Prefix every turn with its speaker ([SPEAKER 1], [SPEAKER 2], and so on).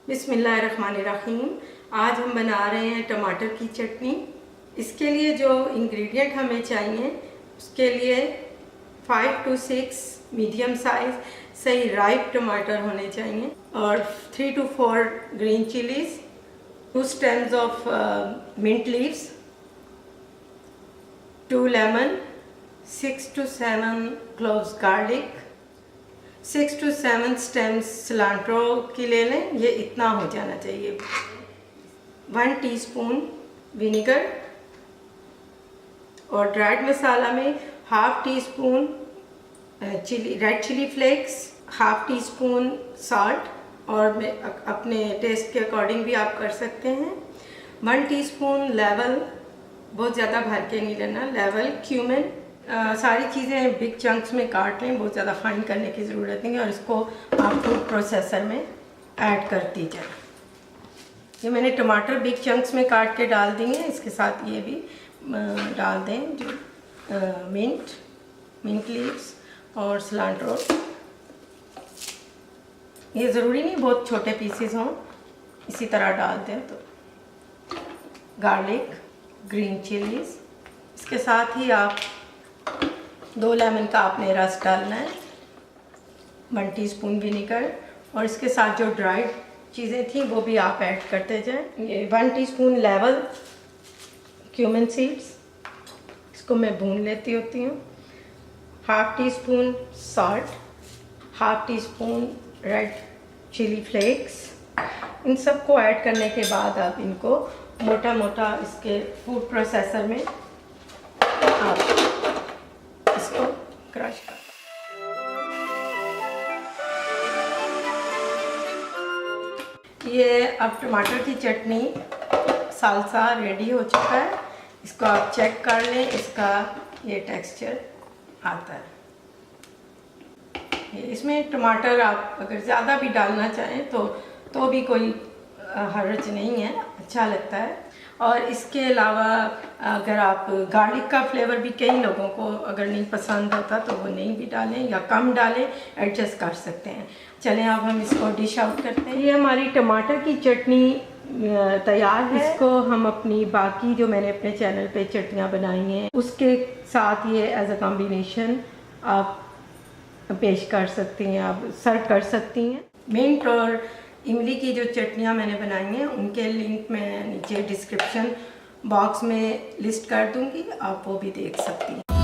[SPEAKER 1] बिस्मिल्लाहिर्रहमानिर्रहीम। आज हम बना रहे हैं टमाटर की चटनी। इसके लिए जो इंग्रेडिएंट हमें चाहिए उसके लिए 5 to 6 मीडियम साइज सही राइप टमाटर होने चाहिए और 3 to 4 green chillies, 2 stems of mint leaves, 2 lemon, 6 to 7 cloves garlic, 6 to 7 stems cilantro की ले लें। ये इतना हो जाना चाहिए। 1 टीस्पून विनेगर और ड्राइड मसाला में half teaspoon red chilli flakes, half teaspoon salt और अपने टेस्ट के अकॉर्डिंग भी आप कर सकते हैं। 1 टीस्पून लेवल, बहुत ज़्यादा भर के नहीं लेना, लेवल क्यूमिन। सारी चीज़ें बिग चंक्स में काट लें, बहुत ज़्यादा फाइन करने की ज़रूरत नहीं है और इसको आप फूड प्रोसेसर में ऐड करती जाए। ये मैंने टमाटर बिग चंक्स में काट के डाल दिए हैं। इसके साथ ये भी डाल दें जो मिंट लीव्स और सिलांट्रो। ये ज़रूरी नहीं बहुत छोटे पीसेस हों, इसी तरह डाल दें। तो गार्लिक, ग्रीन चिलीज, इसके साथ ही आप 2 लेमन का आपने रस डालना है, 1 टीस्पून विनेगर और इसके साथ जो ड्राइड चीज़ें थी वो भी आप ऐड करते जाएं। ये 1 टीस्पून लेवल क्यूमिन सीड्स, इसको मैं भून लेती होती हूँ। Half teaspoon salt, half teaspoon red chilli flakes. इन सब को ऐड करने के बाद आप इनको मोटा मोटा इसके फूड प्रोसेसर में आप इसको क्रश कर। ये अब टमाटर की चटनी सालसा रेडी हो चुका है। इसको आप चेक कर लें, इसका ये टेक्सचर आता है। इसमें टमाटर आप अगर ज़्यादा भी डालना चाहें तो भी कोई हर्ज नहीं है, अच्छा लगता है। और इसके अलावा अगर आप गार्लिक का फ्लेवर भी कई लोगों को अगर नहीं पसंद होता तो वो नहीं भी डालें या कम डालें, एडजस्ट कर सकते हैं। चलें अब हम इसको डिश आउट करते हैं। ये हमारी टमाटर की चटनी तैयार है। इसको हम अपनी बाकी जो मैंने अपने चैनल पे चटनियाँ बनाई हैं उसके साथ ये एज अ कॉम्बिनेशन आप पेश कर सकती हैं, आप सर्व कर सकती हैं। मिंट और इमली की जो चटनियाँ मैंने बनाई हैं उनके लिंक मैं नीचे डिस्क्रिप्शन बॉक्स में लिस्ट कर दूँगी, आप वो भी देख सकती हैं।